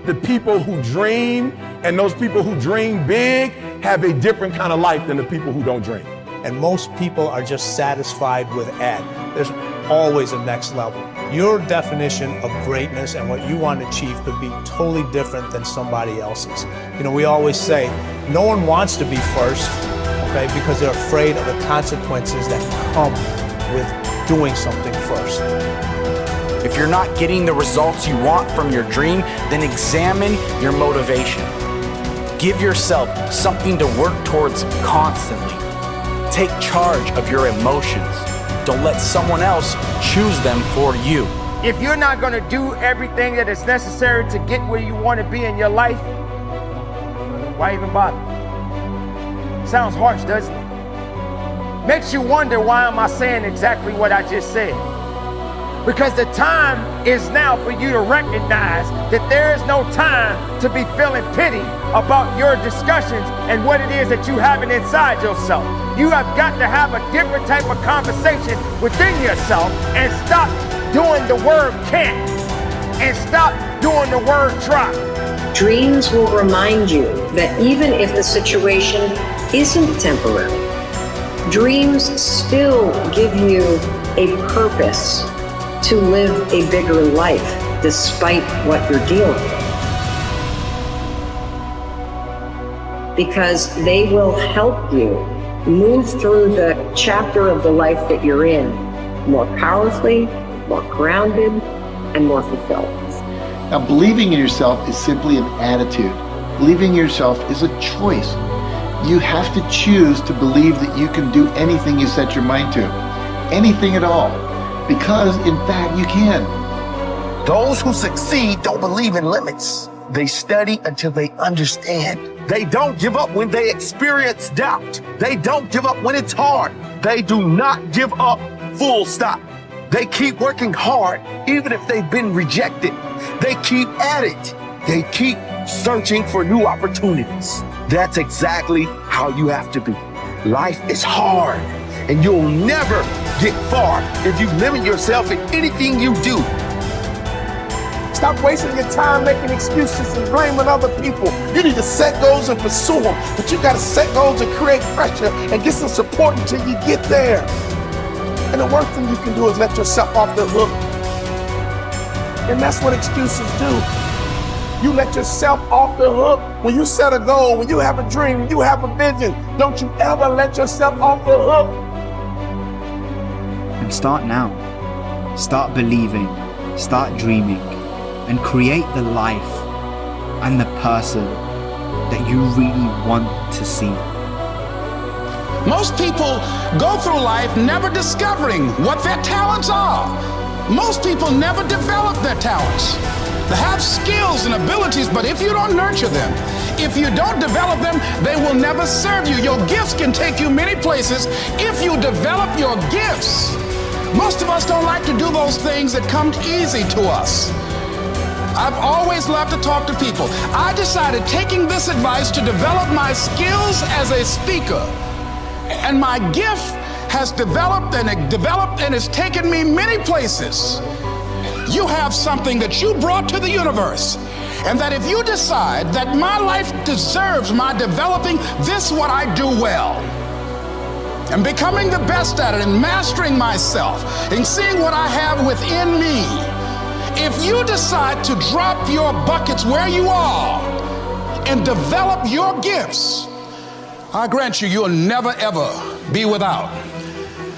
the people who dream and those people who dream big have a different kind of life than the people who don't dream. And most people are just satisfied with Ed. There's always a next level. Your definition of greatness and what you want to achieve could be totally different than somebody else's. You know, we always say, no one wants to be first, okay, because they're afraid of the consequences that come with doing something first. If you're not getting the results you want from your dream, then examine your motivation. Give yourself something to work towards constantly. Take charge of your emotions. Don't let someone else choose them for you. If you're not going to do everything that is necessary to get where you want to be in your life, why even bother? Sounds harsh, doesn't it? Makes you wonder, why am I saying exactly what I just said? Because the time is now for you to recognize that there is no time to be feeling pity about your discussions and what it is that you having inside yourself. You have got to have a different type of conversation within yourself and stop doing the word can't and stop doing the word try. Dreams will remind you that even if the situation isn't temporary, dreams still give you a purpose to live a bigger life despite what you're dealing with. Because they will help you move through the chapter of the life that you're in more powerfully, more grounded, and more fulfilled. Now, believing in yourself is simply an attitude. Believing in yourself is a choice. You have to choose to believe that you can do anything you set your mind to. Anything at all. Because, in fact, you can. Those who succeed don't believe in limits. They study until they understand. They don't give up when they experience doubt. They don't give up when it's hard. They do not give up, full stop. They keep working hard, even if they've been rejected. They keep at it. They keep searching for new opportunities. That's exactly how you have to be. Life is hard, and you'll never get far if you limit yourself in anything you do. Stop wasting your time making excuses and blaming other people. You need to set goals and pursue them, but you gotta set goals and create pressure and get some support until you get there. And the worst thing you can do is let yourself off the hook. And that's what excuses do. You let yourself off the hook. When you set a goal, when you have a dream, when you have a vision, don't you ever let yourself off the hook. And start now. Start believing, start dreaming, and create the life and the person that you really want to see. Most people go through life never discovering what their talents are. Most people never develop their talents. They have skills and abilities, but if you don't nurture them, if you don't develop them, they will never serve you. Your gifts can take you many places if you develop your gifts. Most of us don't like to do those things that come easy to us. I've always loved to talk to people. I decided, taking this advice, to develop my skills as a speaker. And my gift has developed and it's taken me many places. You have something that you brought to the universe. And that if you decide that my life deserves my developing this, what I do well, and becoming the best at it, and mastering myself, and seeing what I have within me, if you decide to drop your buckets where you are and develop your gifts, I grant you, you'll never ever be without.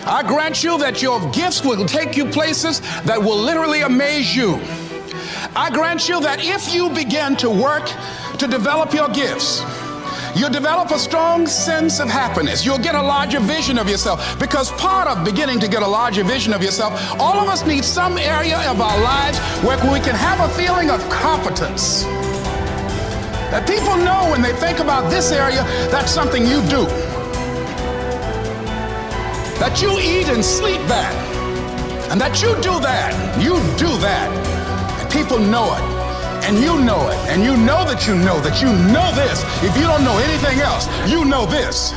I grant you that your gifts will take you places that will literally amaze you. I grant you that if you begin to work to develop your gifts, you'll develop a strong sense of happiness. You'll get a larger vision of yourself, because part of beginning to get a larger vision of yourself, all of us need some area of our lives where we can have a feeling of competence. That people know when they think about this area, that's something you do. That you eat and sleep that. And that you do that. You do that. And people know it. And you know it, and you know that you know this. If you don't know anything else, you know this.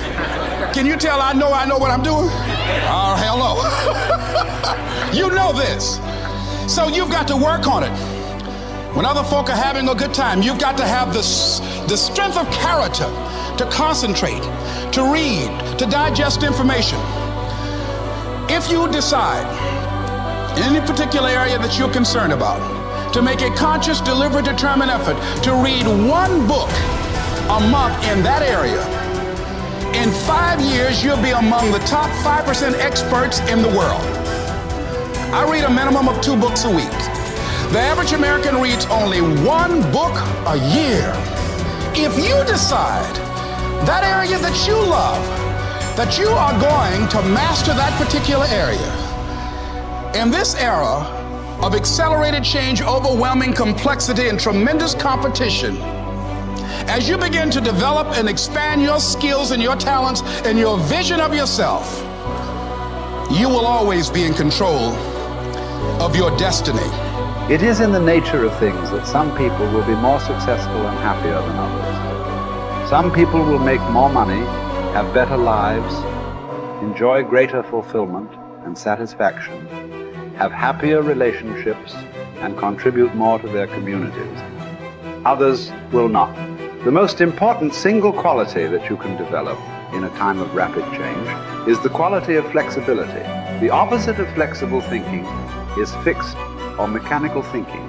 Can you tell I know what I'm doing? Oh, hell no. You know this. So you've got to work on it. When other folk are having a good time, you've got to have the strength of character to concentrate, to read, to digest information. If you decide in any particular area that you're concerned about, to make a conscious, deliberate, determined effort to read one book a month in that area, in 5 years, you'll be among the top 5% experts in the world. I read a minimum of 2 books a week. The average American reads only 1 book a year. If you decide that area that you love, that you are going to master that particular area, in this era of accelerated change, overwhelming complexity, and tremendous competition, as you begin to develop and expand your skills and your talents and your vision of yourself, you will always be in control of your destiny. It is in the nature of things that some people will be more successful and happier than others. Some people will make more money, have better lives, enjoy greater fulfillment and satisfaction, have happier relationships, and contribute more to their communities. Others will not. The most important single quality that you can develop in a time of rapid change is the quality of flexibility. The opposite of flexible thinking is fixed or mechanical thinking.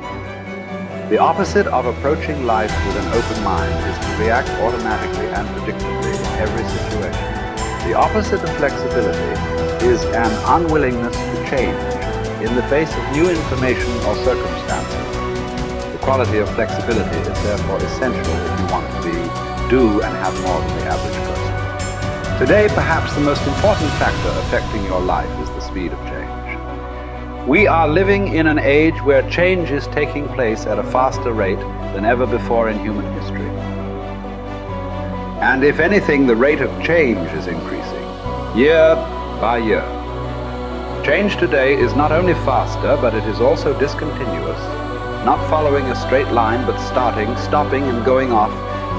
The opposite of approaching life with an open mind is to react automatically and predictably in every situation. The opposite of flexibility is an unwillingness to change in the face of new information or circumstances. The quality of flexibility is therefore essential if you want to do and have more than the average person. Today, perhaps the most important factor affecting your life is the speed of change. We are living in an age where change is taking place at a faster rate than ever before in human history. And if anything, the rate of change is increasing, year by year. Change today is not only faster, but it is also discontinuous, not following a straight line, but starting, stopping, and going off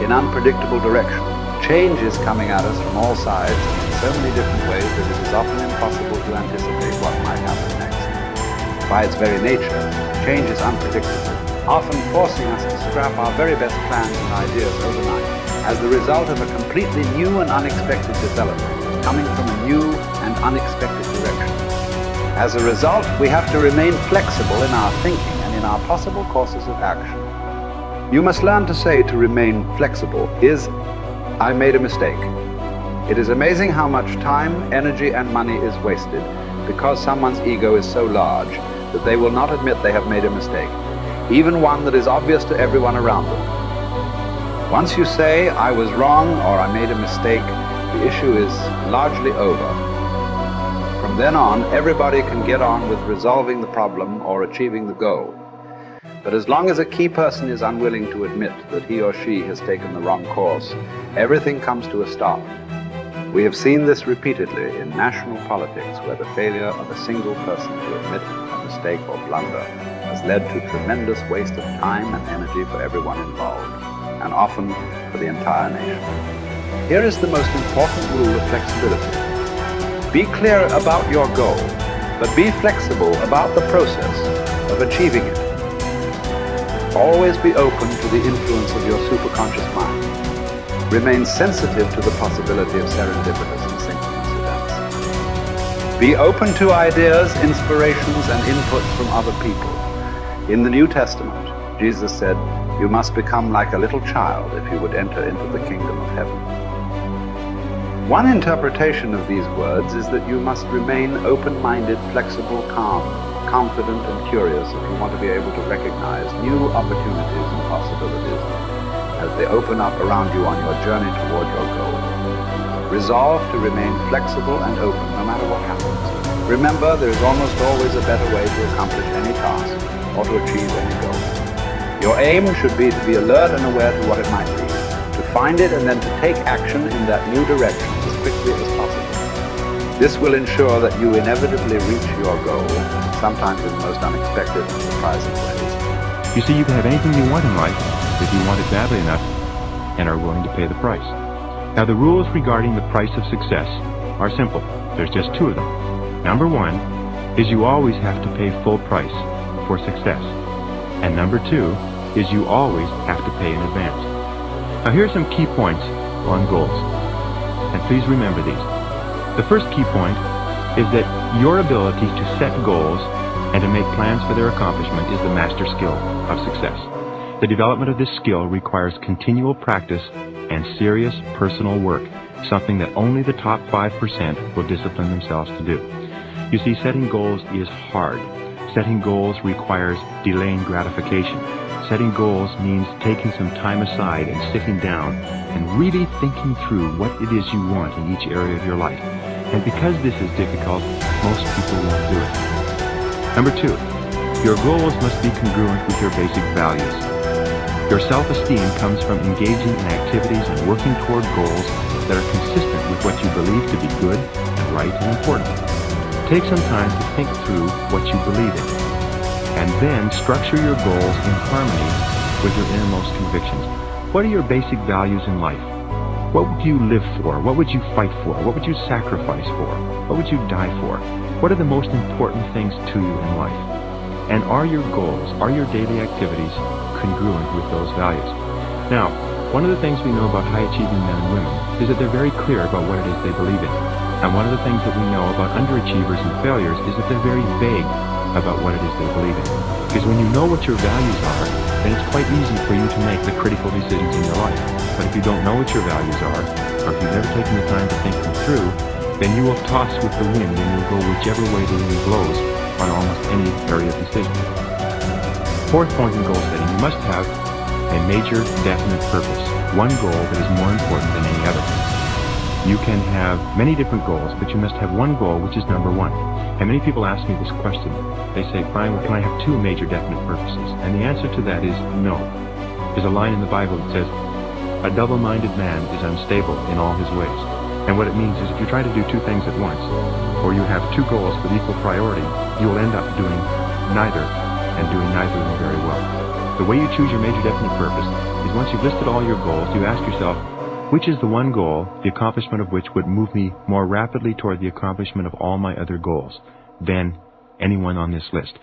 in unpredictable direction. Change is coming at us from all sides in so many different ways that it is often impossible to anticipate what might happen next. By its very nature, change is unpredictable, often forcing us to scrap our very best plans and ideas overnight as the result of a completely new and unexpected development coming from a new and unexpected direction. As a result, we have to remain flexible in our thinking and in our possible courses of action. You must learn to say to remain flexible is, I made a mistake. It is amazing how much time, energy, and money is wasted because someone's ego is so large that they will not admit they have made a mistake, even one that is obvious to everyone around them. Once you say, I was wrong or I made a mistake, the issue is largely over. From then on, everybody can get on with resolving the problem or achieving the goal. But as long as a key person is unwilling to admit that he or she has taken the wrong course, everything comes to a stop. We have seen this repeatedly in national politics, where the failure of a single person to admit a mistake or blunder has led to tremendous waste of time and energy for everyone involved, and often for the entire nation. Here is the most important rule of flexibility. Be clear about your goal, but be flexible about the process of achieving it. Always be open to the influence of your superconscious mind. Remain sensitive to the possibility of serendipitous and synchronous events. Be open to ideas, inspirations, and inputs from other people. In the New Testament, Jesus said, "You must become like a little child if you would enter into the kingdom of heaven." One interpretation of these words is that you must remain open-minded, flexible, calm, confident, and curious if you want to be able to recognize new opportunities and possibilities as they open up around you on your journey toward your goal. Resolve to remain flexible and open no matter what happens. Remember, there is almost always a better way to accomplish any task or to achieve any goal. Your aim should be to be alert and aware to what it might be, to find it and then to take action in that new direction as quickly as possible. This will ensure that you inevitably reach your goal, sometimes in the most unexpected and surprising ways. You see, you can have anything you want in life if you want it badly enough and are willing to pay the price. Now, the rules regarding the price of success are simple. There's just 2 of them. Number 1 is you always have to pay full price for success. And number 2 is you always have to pay in advance. Now here are some key points on goals, and please remember these. The first key point is that your ability to set goals and to make plans for their accomplishment is the master skill of success. The development of this skill requires continual practice and serious personal work, something that only the top 5% will discipline themselves to do. You see, setting goals is hard. Setting goals requires delaying gratification. Setting goals means taking some time aside and sitting down and really thinking through what it is you want in each area of your life. And because this is difficult, most people won't do it. Number 2, your goals must be congruent with your basic values. Your self-esteem comes from engaging in activities and working toward goals that are consistent with what you believe to be good and right and important. Take some time to think through what you believe in, and then structure your goals in harmony with your innermost convictions. What are your basic values in life? What would you live for? What would you fight for? What would you sacrifice for? What would you die for? What are the most important things to you in life? And are your goals, are your daily activities congruent with those values? Now, one of the things we know about high-achieving men and women is that they're very clear about what it is they believe in. And one of the things that we know about underachievers and failures is that they're very vague about what it is they believe in. Because when you know what your values are, then it's quite easy for you to make the critical decisions in your life. But if you don't know what your values are, or if you've never taken the time to think them through, then you will toss with the wind and you'll go whichever way the wind blows on almost any area of decision. Fourth point in goal setting, you must have a major, definite purpose. One goal that is more important than any other. You can have many different goals, but you must have one goal which is number one. And many people ask me this question. They say, Brian, well, can I have two major definite purposes? And the answer to that is no. There's a line in the Bible that says, a double-minded man is unstable in all his ways. And what it means is if you try to do two things at once, or you have two goals with equal priority, you will end up doing neither, and doing neither of them very well. The way you choose your major definite purpose is once you've listed all your goals, you ask yourself, which is the one goal, the accomplishment of which would move me more rapidly toward the accomplishment of all my other goals than anyone on this list?